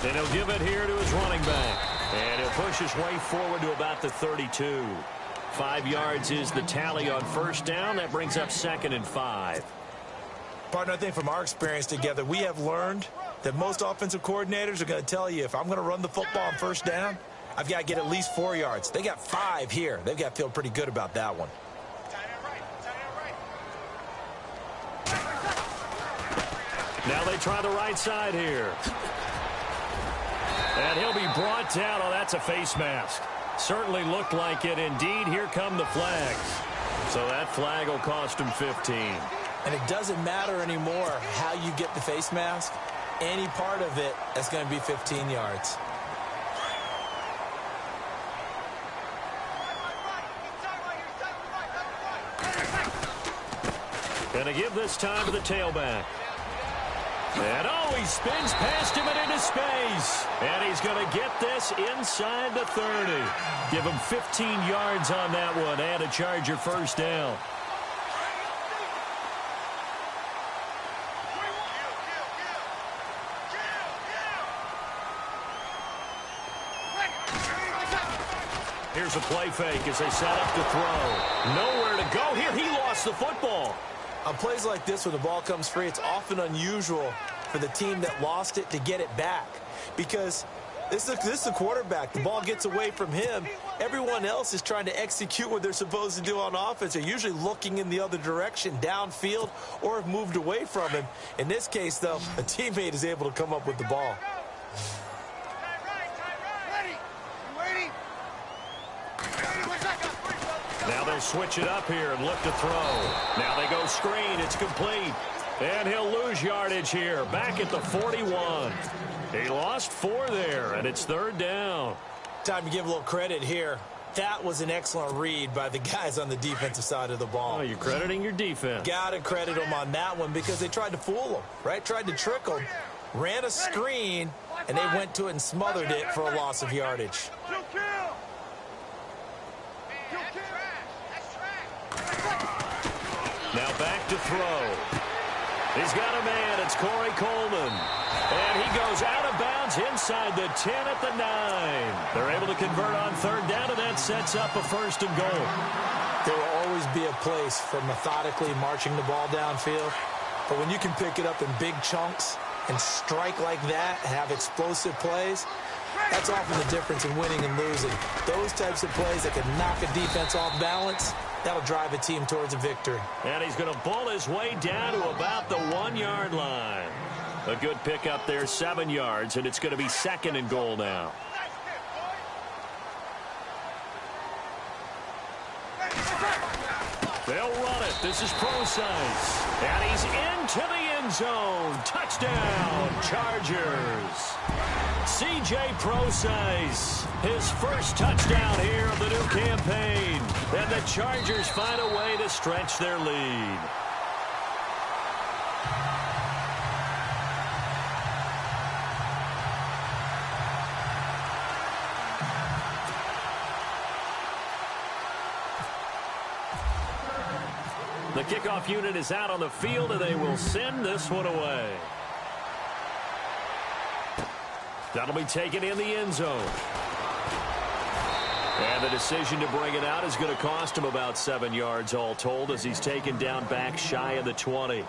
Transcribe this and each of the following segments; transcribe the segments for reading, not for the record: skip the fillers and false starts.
And he'll give it here to his running back. And he'll push his way forward to about the 32. 5 yards is the tally on first down. That brings up 2nd and 5. Partner, I think from our experience together, we have learned that most offensive coordinators are going to tell you, if I'm going to run the football on first down, I've got to get at least 4 yards. They got 5 here. They've got to feel pretty good about that one. Now they try the right side here. And he'll be brought down. Oh, that's a face mask. Certainly looked like it. Indeed, here come the flags. So that flag will cost him 15. And it doesn't matter anymore how you get the face mask. Any part of it, that's going to be 15 yards. Gonna give this time to the tailback. And oh, he spins past him and into space. And he's going to get this inside the 30. Give him 15 yards on that one and a Charger first down. Here's a play fake as they set up to throw. Nowhere to go here. He lost the football. On plays like this where the ball comes free, it's often unusual for the team that lost it to get it back. Because this is the quarterback. The ball gets away from him. Everyone else is trying to execute what they're supposed to do on offense. They're usually looking in the other direction, downfield, or have moved away from him. In this case, though, a teammate is able to come up with the ball. Now they'll switch it up here and look to throw. Now they go screen. It's complete. And he'll lose yardage here. Back at the 41. He lost 4 there, and it's 3rd down. Time to give a little credit here. That was an excellent read by the guys on the defensive side of the ball. Oh, you're crediting your defense. Got to credit them on that one because they tried to fool them, right? Tried to trick them. Ran a screen, and they went to it and smothered it for a loss of yardage. Now back to throw. He's got a man. It's Corey Coleman. And he goes out of bounds inside the 10 at the 9. They're able to convert on 3rd down, and that sets up a 1st and goal. There will always be a place for methodically marching the ball downfield. But when you can pick it up in big chunks and strike like that, have explosive plays, that's often the difference in winning and losing. Those types of plays that can knock a defense off balance, that'll drive a team towards a victory. And he's going to bull his way down to about the 1-yard line. A good pickup there, 7 yards, and it's going to be 2nd and goal now. They'll run it. This is Procise. And he's into the end zone. Touchdown, Chargers. C.J. Procise, his first touchdown here of the new campaign. And the Chargers find a way to stretch their lead. The kickoff unit is out on the field, and they will send this one away. That'll be taken in the end zone. And the decision to bring it out is going to cost him about 7 yards all told as he's taken down back shy of the 20.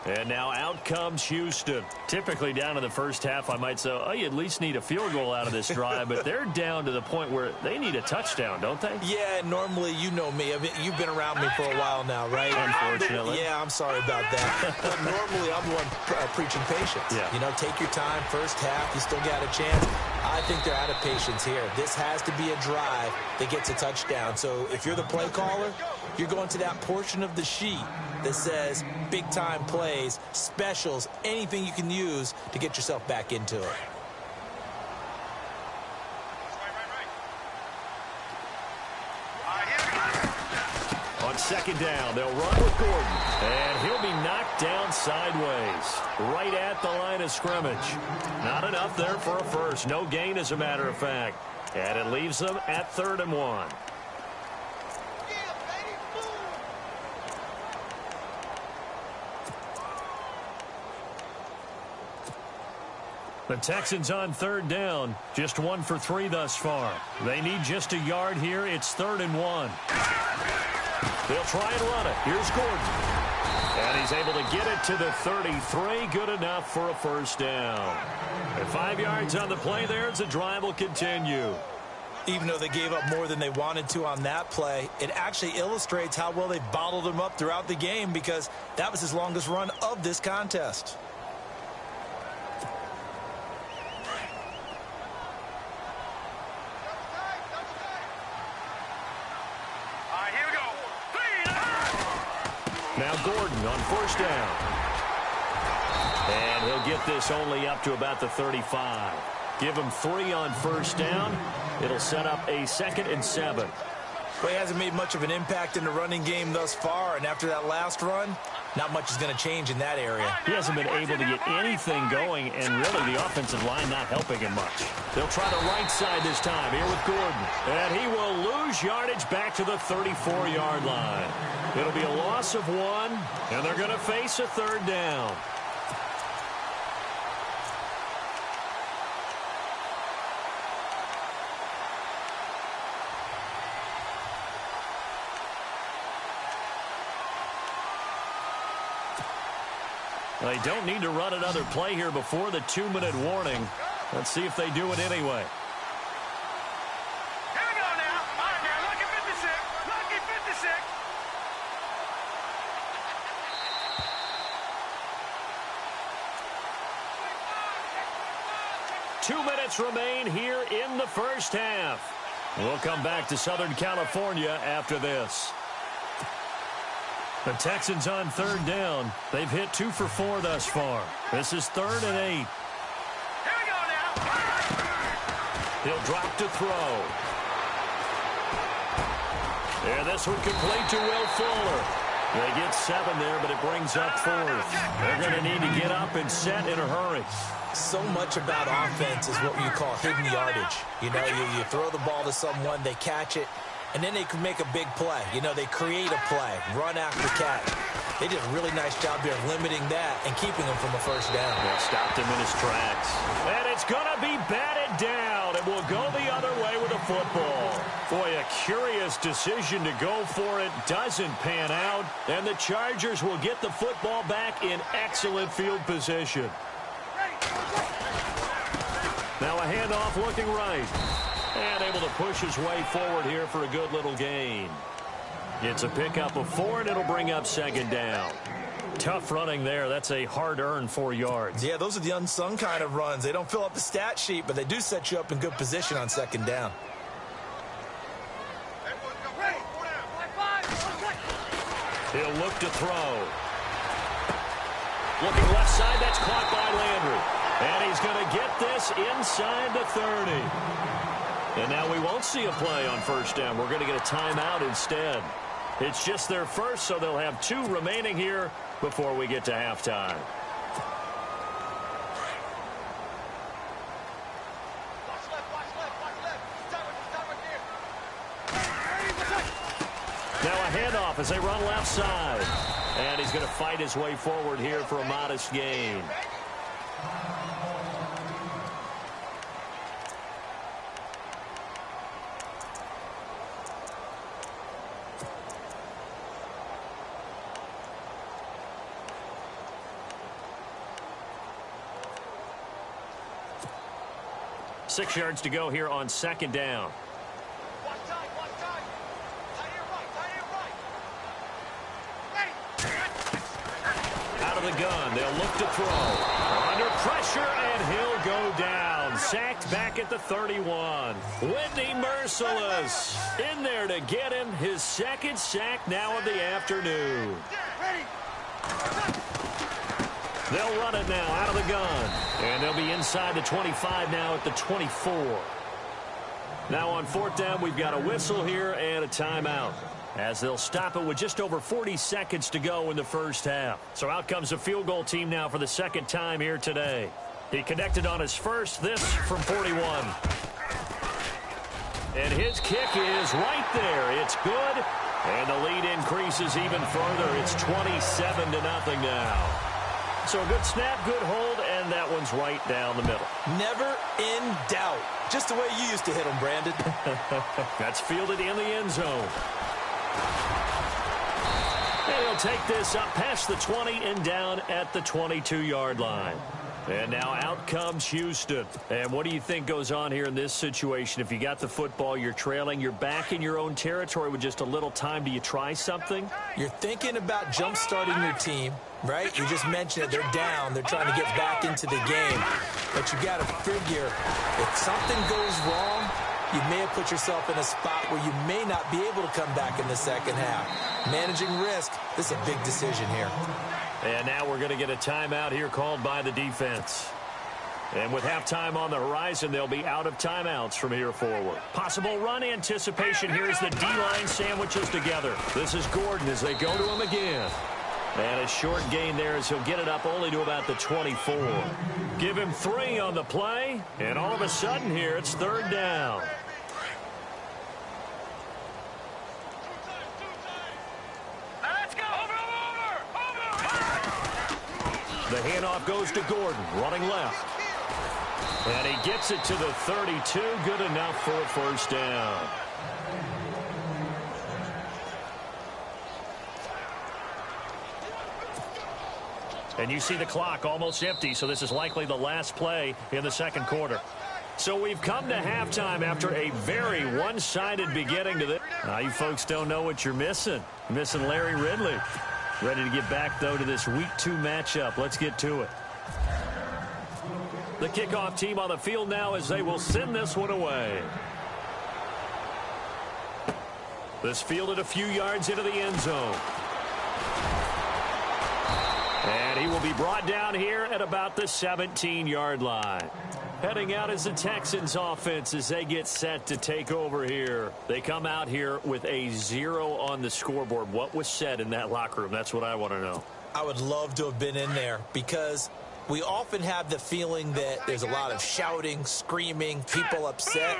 And now out comes Houston. Typically down in the first half, I might say, oh, you at least need a field goal out of this drive. But they're down to the point where they need a touchdown, don't they? Yeah, normally, you know me. You've been around me for a while now, right? Unfortunately. Yeah, I'm sorry about that. But normally, I'm the one preaching patience. Yeah. You know, take your time. First half, you still got a chance. I think they're out of patience here. This has to be a drive that gets a touchdown. So if you're the play caller, you're going to that portion of the sheet that says big-time plays, specials, anything you can use to get yourself back into it. On 2nd down, they'll run with Gordon. And he'll be knocked down sideways, right at the line of scrimmage. Not enough there for a first. No gain, as a matter of fact. And it leaves them at 3rd and 1. The Texans on third down, just 1 for 3 thus far. They need just a yard here. It's 3rd and 1. They'll try and run it. Here's Gordon. And he's able to get it to the 33. Good enough for a first down. And 5 yards on the play there as the drive will continue. Even though they gave up more than they wanted to on that play, it actually illustrates how well they bottled him up throughout the game, because that was his longest run of this contest. Now Gordon on first down. And he'll get this only up to about the 35. Give him 3 on first down. It'll set up a 2nd and 7. Well, he hasn't made much of an impact in the running game thus far, and after that last run, not much is going to change in that area. He hasn't been able to get anything going, and really the offensive line not helping him much. They'll try the right side this time here with Gordon. And he will lose yardage back to the 34-yard line. It'll be a loss of 1, and they're going to face a 3rd down. They don't need to run another play here before the 2-minute warning. Let's see if they do it anyway. Here we go now. All right, now, lucky 56. Lucky 56. 2 minutes remain here in the first half. We'll come back to Southern California after this. The Texans on third down. They've hit 2 for 4 thus far. This is 3rd and 8. Here we go now. He'll drop to throw. Yeah, this one complete to Will Fuller. They get 7 there, but it brings up 4th. They're going to need to get up and set in a hurry. So much about offense is what you call hidden yardage. You know, you throw the ball to someone, they catch it, and then they can make a big play. You know, they create a play, run after catch. They did a really nice job here of limiting that and keeping him from a first down. Yeah, stopped him in his tracks. And it's going to be batted down. It will go the other way with a football. Boy, a curious decision to go for it. Doesn't pan out. And the Chargers will get the football back in excellent field position. Now a handoff looking right. And able to push his way forward here for a good little gain. It's a pickup of 4, and it'll bring up 2nd down. Tough running there. That's a hard-earned 4 yards. Yeah, those are the unsung kind of runs. They don't fill up the stat sheet, but they do set you up in good position on 2nd down. He'll look to throw. Looking left side, that's caught by Landry. And he's going to get this inside the 30. And now we won't see a play on first down. We're going to get a timeout instead. It's just their first, so they'll have 2 remaining here before we get to halftime. Now a handoff as they run left side. And he's going to fight his way forward here for a modest gain. Six yards to go here on 2nd down. Out of the gun, they'll look to throw. Under pressure, and he'll go down. Sacked back at the 31. Whitney Merciless in there to get him his 2nd sack now of the afternoon. They'll run it now out of the gun. And they'll be inside the 25 now at the 24. Now on 4th down, we've got a whistle here and a timeout, as they'll stop it with just over 40 seconds to go in the first half. So out comes the field goal team now for the 2nd time here today. He connected on his first, this from 41. And his kick is right there. It's good. And the lead increases even further. It's 27-0 now. So a good snap, good hold, And that one's right down the middle. Never in doubt. Just the way you used to hit them, Brandon. That's fielded in the end zone. And he'll take this up past the 20 and down at the 22-yard line. And now out comes Houston. And what do you think goes on here in this situation? If you got the football, you're trailing, you're back in your own territory with just a little time. Do you try something? You're thinking about jump-starting your team, right? You just mentioned it. They're down. They're trying to get back into the game. But you got to figure if something goes wrong, you may have put yourself in a spot where you may not be able to come back in the second half. Managing risk, this is a big decision here. And now we're going to get a timeout here called by the defense. And with halftime on the horizon, they'll be out of timeouts from here forward. Possible run anticipation here as the D-line sandwiches together. This is Gordon as they go to him again. And a short gain there as he'll get it up only to about the 24. Give him 3 on the play, and all of a sudden here it's third down. The handoff goes to Gordon, running left. And he gets it to the 32, good enough for a first down. And you see the clock almost empty, so this is likely the last play in the second quarter. So we've come to halftime after a very one-sided beginning to this. Now you folks don't know what you're missing. You're missing Larry Ridley. Ready to get back, though, to this Week 2 matchup. Let's get to it. The kickoff team on the field now as they will send this one away. This fielded a few yards into the end zone. And he will be brought down here at about the 17-yard line. Heading out is the Texans offense as they get set to take over here. They come out here with a 0 on the scoreboard. What was said in that locker room? That's what I want to know. I would love to have been in there because we often have the feeling that there's a lot of shouting, screaming, people upset.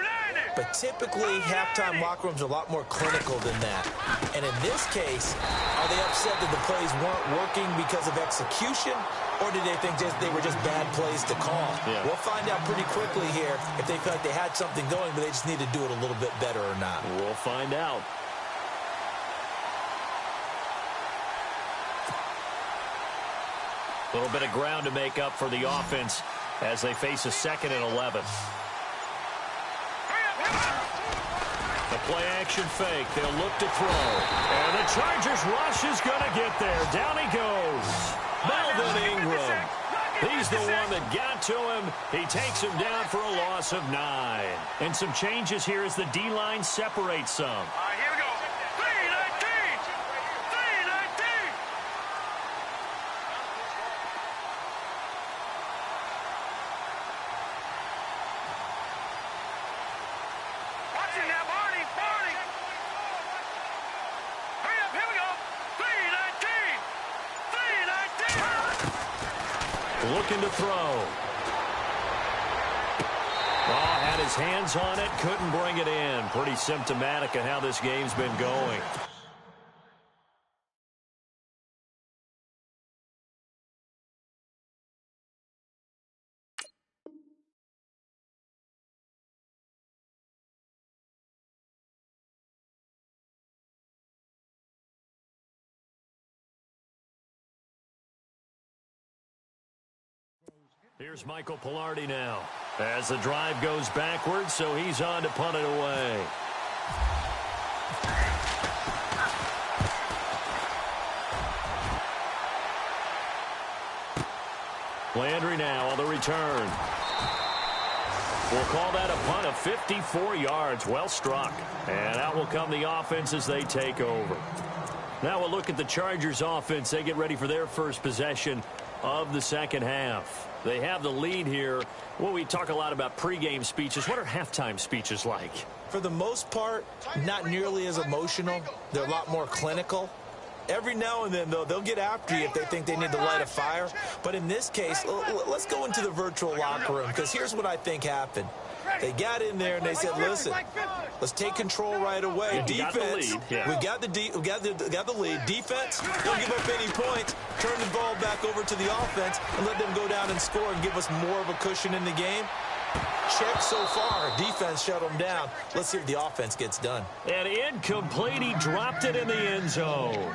But typically, halftime locker rooms are a lot more clinical than that. And in this case, are they upset that the plays weren't working because of execution? Or did they think they were just bad plays to call? Yeah. We'll find out pretty quickly here if they feel like they had something going, but they just need to do it a little bit better or not. We'll find out. A little bit of ground to make up for the offense as they face a 2nd and 11. The play action fake. They'll look to throw. And the Chargers rush is going to get there. Down he goes. Melvin Ingram. He's the one that got to him. He takes him down for a loss of 9. And some changes here as the D-line separates some. All right, here we go. 3-19. 3-19. Watch it now, Barney. Barney. Hurry up, here we go. 3-19. 3-19. Looking to throw. Oh, had his hands on it, couldn't bring it in. Pretty symptomatic of how this game's been going. Here's Michael Pilardi now as the drive goes backwards, so he's on to punt it away. Landry now on the return. We'll call that a punt of 54 yards. Well struck. And out will come the offense as they take over. Now we'll look at the Chargers offense. They get ready for their first possession of the second half. They have the lead here. Well, we talk a lot about pregame speeches. What are halftime speeches like? For the most part, not nearly as emotional. They're a lot more clinical. Every now and then, though, they'll get after you if they think they need to light a fire. But in this case, let's go into the virtual locker room, because here's what I think happened. They got in there and they said, listen, Let's take control right away. Yeah, Defense, got the lead. Yeah. we got the lead. Defense, don't give up any points. Turn the ball back over to the offense and let them go down and score and give us more of a cushion in the game. Check so far. Defense shut them down. Let's see if the offense gets done. And incomplete. He dropped it in the end zone.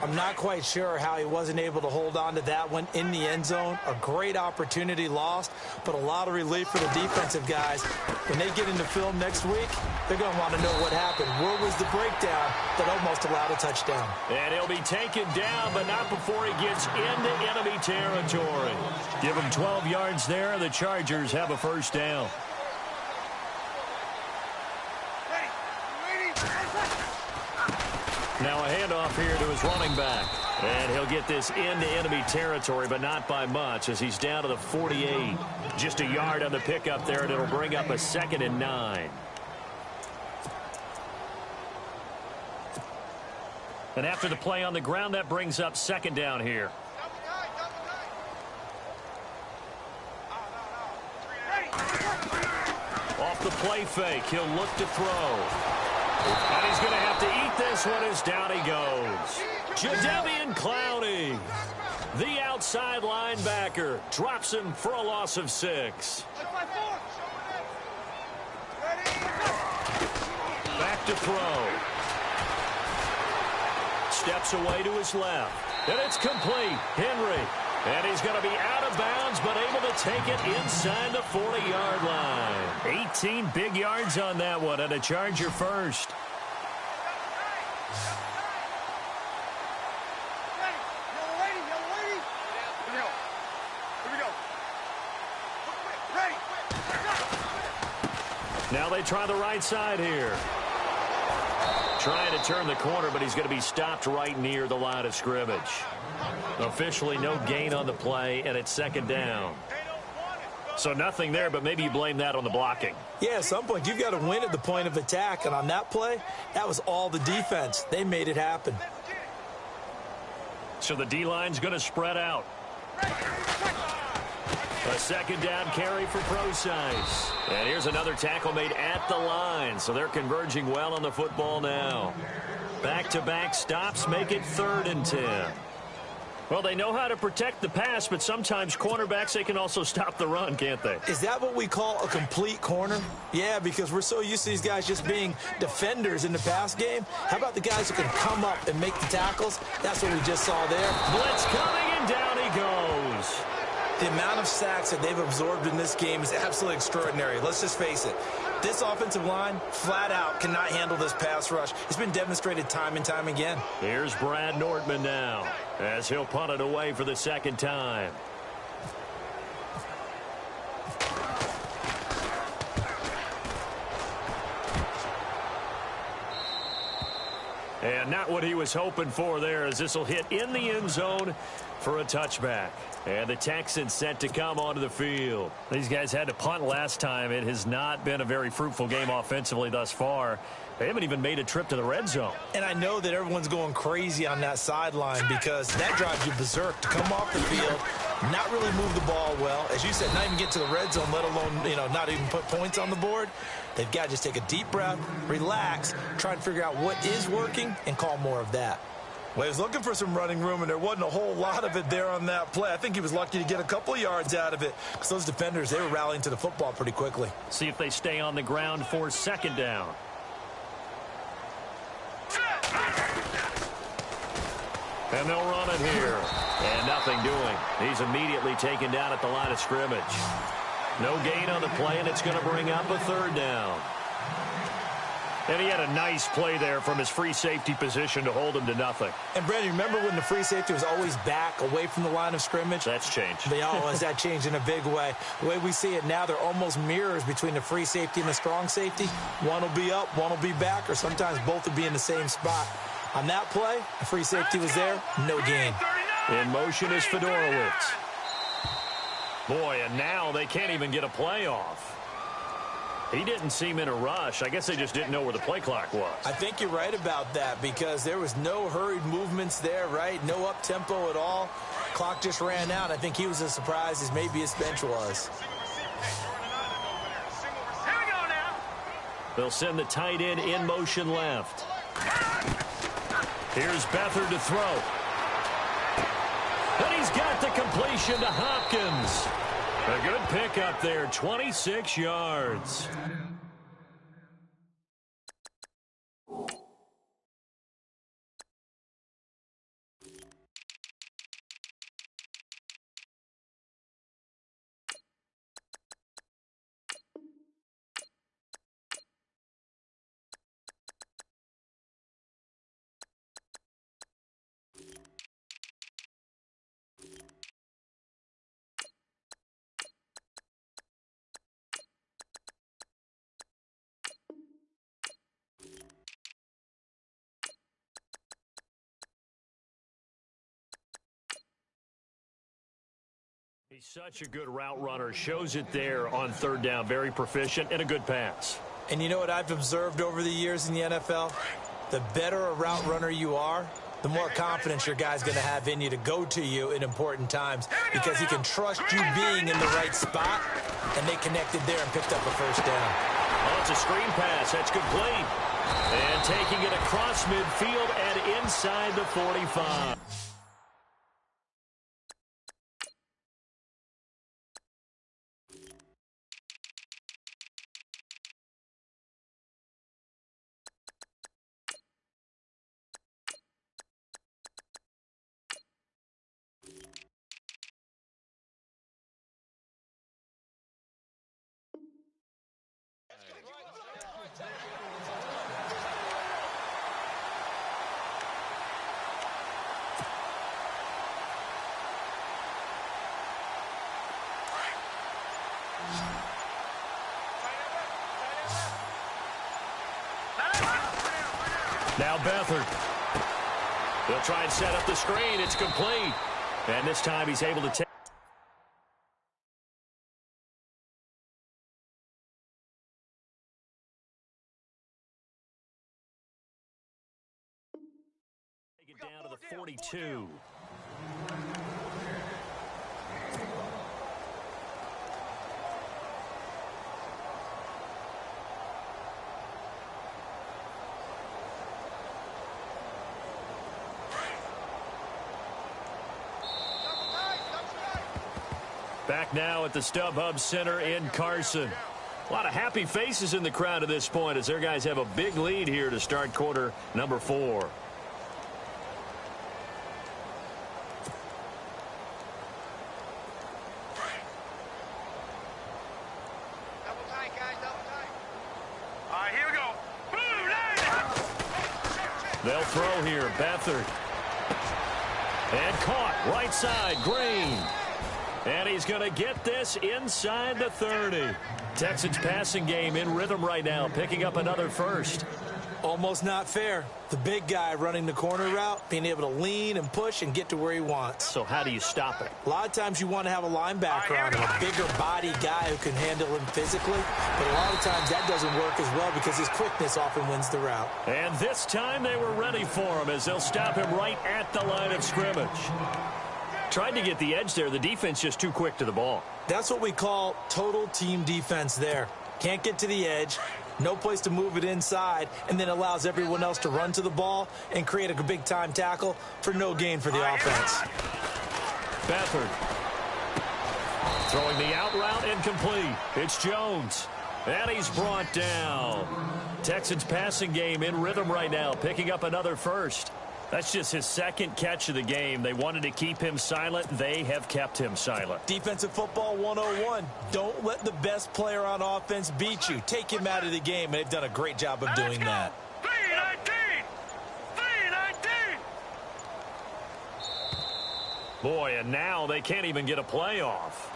I'm not quite sure how he wasn't able to hold on to that one in the end zone. A great opportunity lost, but a lot of relief for the defensive guys. When they get into film next week, they're going to want to know what happened. Where was the breakdown that almost allowed a touchdown? And he'll be taken down, but not before he gets into enemy territory. Give him 12 yards there. The Chargers have a first down. Now a handoff here to his running back. And he'll get this into enemy territory, but not by much as he's down to the 48. Just a yard on the pickup there, and it'll bring up a 2nd and 9. And after the play on the ground, that brings up 2nd down here. Off the play fake, he'll look to throw. And he's going to have to eat this one as down he goes. Jadeveon Clowney, the outside linebacker, drops him for a loss of 6. Back to throw. Steps away to his left. And it's complete. Henry. And he's going to be out of bounds, but able to take it inside the 40-yard line. 18 big yards on that one, and a Charger first. Now they try the right side here. Trying to turn the corner, but he's going to be stopped right near the line of scrimmage. Officially no gain on the play, and it's 2nd down. So nothing there, but maybe you blame that on the blocking. Yeah, at some point, you've got to win at the point of attack. And on that play, that was all the defense. They made it happen. So the D-line's going to spread out. A 2nd down carry for Procise. And here's another tackle made at the line. So they're converging well on the football now. Back-to-back stops make it 3rd and 10. Well, they know how to protect the pass, but sometimes cornerbacks, they can also stop the run, can't they? Is that what we call a complete corner? Yeah, because we're so used to these guys just being defenders in the pass game. How about the guys who can come up and make the tackles? That's what we just saw there. Blitz coming, and down he goes. The amount of sacks that they've absorbed in this game is absolutely extraordinary. Let's just face it. This offensive line, flat out, cannot handle this pass rush. It's been demonstrated time and time again. Here's Brad Nortman now, as he'll punt it away for the 2nd time. And not what he was hoping for there, as this will hit in the end zone for a touchback. And the Texans set to come onto the field. These guys had to punt last time. It has not been a very fruitful game offensively thus far. They haven't even made a trip to the red zone. And I know that everyone's going crazy on that sideline because that drives you berserk to come off the field, not really move the ball well. As you said, not even get to the red zone, let alone, not even put points on the board. They've got to just take a deep breath, relax, try and figure out what is working, and call more of that. Well, he was looking for some running room, and there wasn't a whole lot of it there on that play. I think he was lucky to get a couple of yards out of it because those defenders, they were rallying to the football pretty quickly. See if they stay on the ground for 2nd down. And they'll run it here. And nothing doing. He's immediately taken down at the line of scrimmage. No gain on the play, and it's going to bring up a 3rd down. And he had a nice play there from his free safety position to hold him to nothing. And, Brandon, remember when the free safety was always back away from the line of scrimmage? That's changed. Has that changed in a big way. The way we see it now, they're almost mirrors between the free safety and the strong safety. One will be up, one will be back, or sometimes both will be in the same spot. On that play, the free safety was there, no gain. In motion is Fedorowicz. Boy, and now they can't even get a play off. He didn't seem in a rush. I guess they just didn't know where the play clock was. I think you're right about that because there was no hurried movements there, right? No up-tempo at all. Clock just ran out. I think he was as surprised as maybe his bench was. They'll send the tight end in motion left. Here's Beathard to throw. And he's got the completion to Hopkins. A good pickup there, 26 yards. He's such a good route runner. Shows it there on third down. Very proficient and a good pass. And you know what I've observed over the years in the NFL? The better a route runner you are, the more confidence your guy's going to have in you to go to you in important times because he can trust you being in the right spot, and they connected there and picked up a first down. Oh, it's a screen pass. That's complete. And taking it across midfield and inside the 45. Now Beathard. They'll try and set up the screen. It's complete. And this time he's able to take it down to the 42. Back now at the StubHub Center in Carson. A lot of happy faces in the crowd at this point as their guys have a big lead here to start quarter number 4. Double tight, guys, double tight. All right, here we go. Boom, They'll throw here. Beathard. And caught right side. Green. And he's going to get this inside the 30. Texans passing game in rhythm right now, picking up another first. Almost not fair. The big guy running the corner route, being able to lean and push and get to where he wants. So how do you stop it? A lot of times you want to have a linebacker on him, a bigger body guy who can handle him physically. But a lot of times that doesn't work as well because his quickness often wins the route. And this time they were ready for him as they'll stop him right at the line of scrimmage. Tried to get the edge there. The defense just too quick to the ball. That's what we call total team defense there. Can't get to the edge, no place to move it inside, and then allows everyone else to run to the ball and create a big-time tackle for no gain for the offense. Beathard throwing the out route incomplete. It's Jones. And he's brought down. Texans passing game in rhythm right now, picking up another first. That's just his second catch of the game. They wanted to keep him silent. They have kept him silent. Defensive football 101. Don't let the best player on offense beat you. Take him out of the game, and they've done a great job of doing that. 319! 319! Boy, and now they can't even get a play off.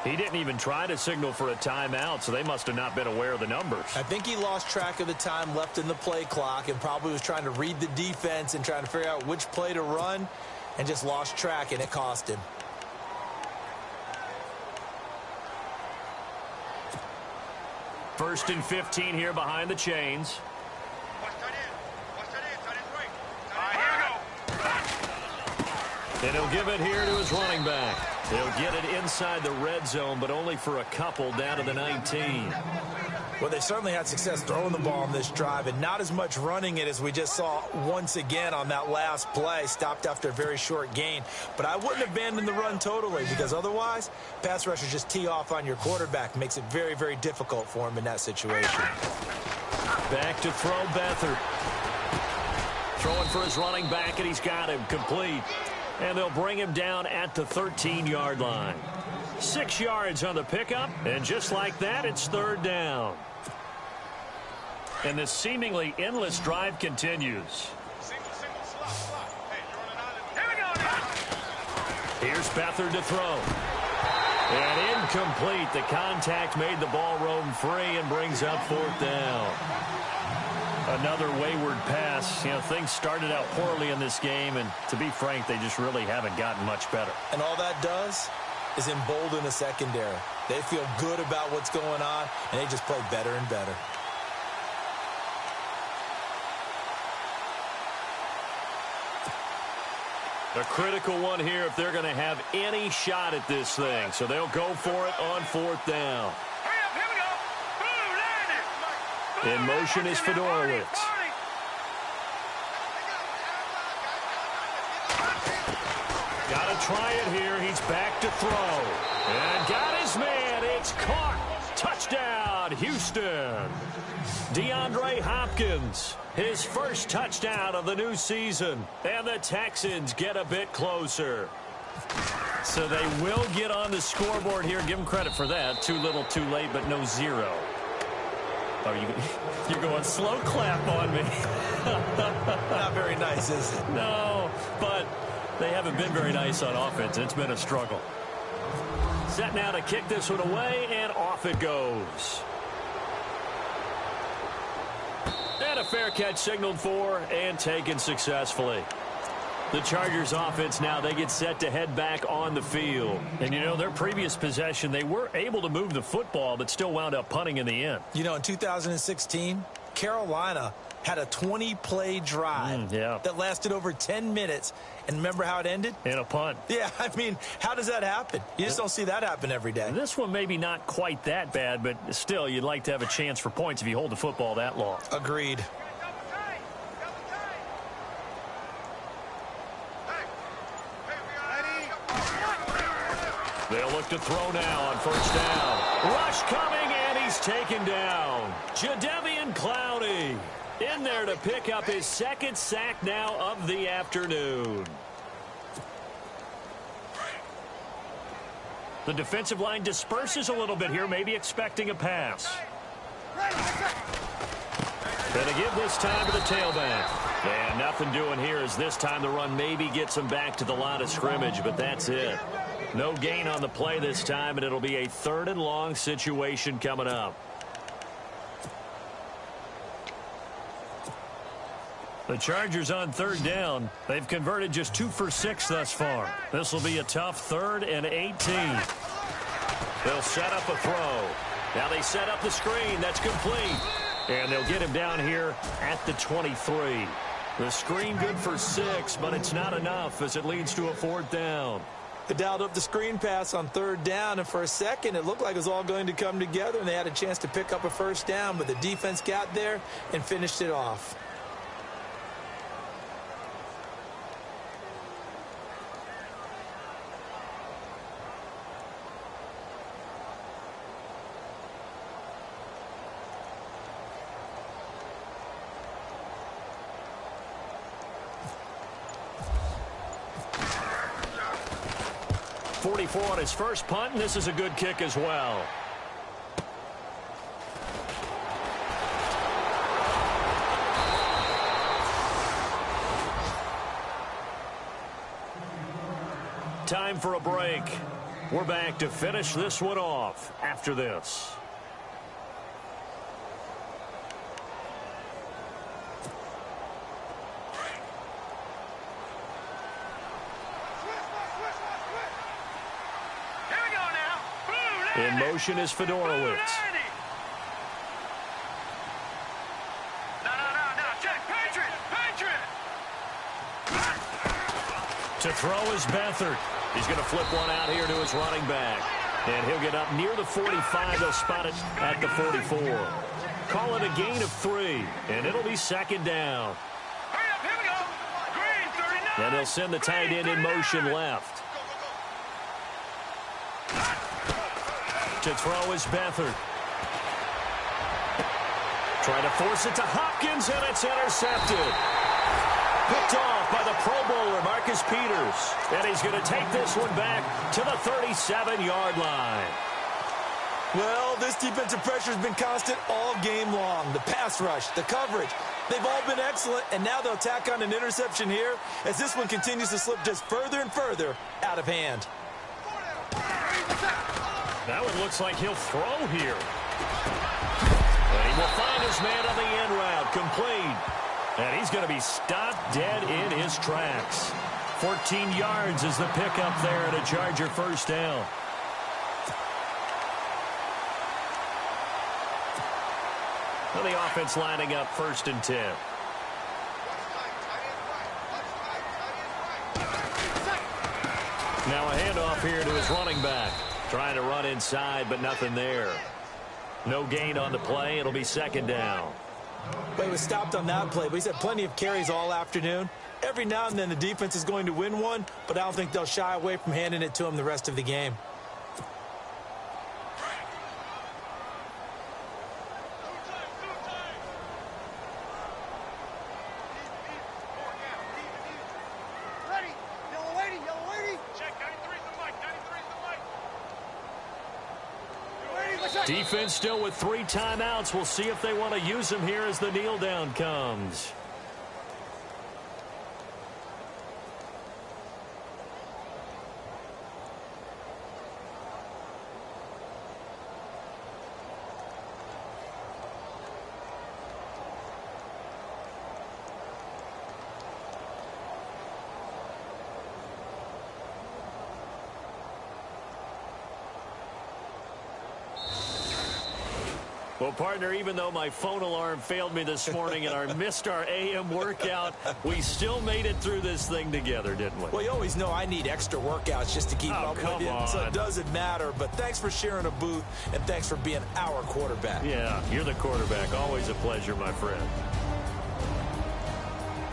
He didn't even try to signal for a timeout, so they must have not been aware of the numbers. I think he lost track of the time left in the play clock and probably was trying to read the defense and trying to figure out which play to run and just lost track, and it cost him. First and 15 here behind the chains. Watch tight end. Watch tight end. Tight end's right. All right, here we go. And he'll give it here to his running back. He'll get it inside the red zone, but only for a couple down to the 19. Well, they certainly had success throwing the ball on this drive and not as much running it as we just saw once again on that last play. Stopped after a very short gain. But I wouldn't abandon the run totally because otherwise, pass rushers just tee off on your quarterback. Makes it very, very difficult for him in that situation. Back to throw Beathard. Throwing for his running back, and he's got him complete. And they'll bring him down at the 13-yard line. 6 yards on the pickup, and just like that, it's third down. And this seemingly endless drive continues. Here's Beathard to throw. And incomplete. The contact made the ball roam free and brings up fourth down. Another wayward pass. You know, things started out poorly in this game, and to be frank, they just really haven't gotten much better. And all that does is embolden the secondary. They feel good about what's going on, and they just play better and better. A critical one here if they're going to have any shot at this thing. So they'll go for it on fourth down. In motion is Fedorowicz. Got to try it here. He's back to throw. And got his man. It's caught. Touchdown, Houston. DeAndre Hopkins, his first touchdown of the new season. And the Texans get a bit closer. So they will get on the scoreboard here. Give them credit for that. Too little, too late, but no zero. Oh, you're going slow clap on me. Not very nice, is it? No, but they haven't been very nice on offense. It's been a struggle. Set now to kick this one away, and off it goes. And a fair catch signaled for and taken successfully. The Chargers offense now, they get set to head back on the field. And, you know, their previous possession, they were able to move the football, but still wound up punting in the end. You know, in 2016, Carolina had a 20-play drive that lasted over 10 minutes. And remember how it ended? In a punt. Yeah, I mean, how does that happen? You just don't see that happen every day. This one maybe not quite that bad, but still, you'd like to have a chance for points if you hold the football that long. Agreed. They'll look to throw now on first down. Rush coming, and he's taken down. Jadeveon Clowney in there to pick up his second sack now of the afternoon. The defensive line disperses a little bit here, maybe expecting a pass. Gonna give this time to the tailback. And nothing doing here as this time the run maybe gets him back to the line of scrimmage, but that's it. No gain on the play this time, and it'll be a third and long situation coming up. The Chargers on third down. They've converted just 2 for 6 thus far. This will be a tough 3rd and 18. They'll set up a throw. Now they set up the screen. That's complete. And they'll get him down here at the 23. The screen good for 6, but it's not enough as it leads to a 4th down. They dialed up the screen pass on third down, and for a second it looked like it was all going to come together, and they had a chance to pick up a first down, but the defense got there and finished it off. On his first punt, and this is a good kick as well. Time for a break. We're back to finish this one off after this. In motion is Fedorowicz. To throw is Beathard. He's going to flip one out here to his running back. And he'll get up near the 45. They'll spot it at the 44. Call it a gain of 3, and it'll be second down. Hurry up, here we go. Green, 39. And he'll send the tight end in motion left. To throw is Beathard. Trying to force it to Hopkins, and it's intercepted. Picked off by the Pro Bowler, Marcus Peters. And he's going to take this one back to the 37-yard line. Well, this defensive pressure has been constant all game long. The pass rush, the coverage, they've all been excellent, and now they'll tack on an interception here as this one continues to slip just further and further out of hand. That one looks like he'll throw here. And he will find his man on the end route, complete. And he's going to be stopped dead in his tracks. 14 yards is the pickup there and a Charger first down. Well, the offense lining up 1st and 10. Now a handoff here to his running back. Trying to run inside, but nothing there. No gain on the play. It'll be second down. But he was stopped on that play, but he's had plenty of carries all afternoon. Every now and then the defense is going to win one, but I don't think they'll shy away from handing it to him the rest of the game. Defense still with 3 timeouts. We'll see if they want to use them here as the kneel down comes. Well, partner, even though my phone alarm failed me this morning and I missed our AM workout, we still made it through this thing together, didn't we? Well, you always know I need extra workouts just to keep up with you, so it doesn't matter. But thanks for sharing a booth, and thanks for being our quarterback. Yeah, you're the quarterback. Always a pleasure, my friend.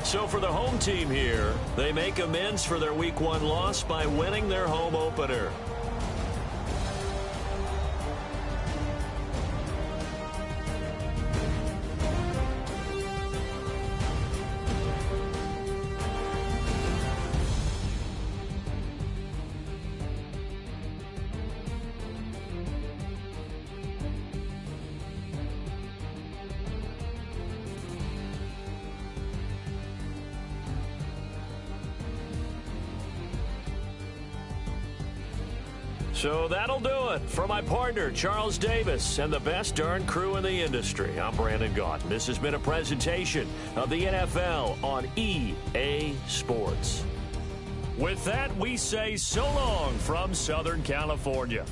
So for the home team here, they make amends for their Week 1 loss by winning their home opener. So that'll do it. For my partner, Charles Davis, and the best darn crew in the industry, I'm Brandon Gaudin. This has been a presentation of the NFL on EA Sports. With that, we say so long from Southern California.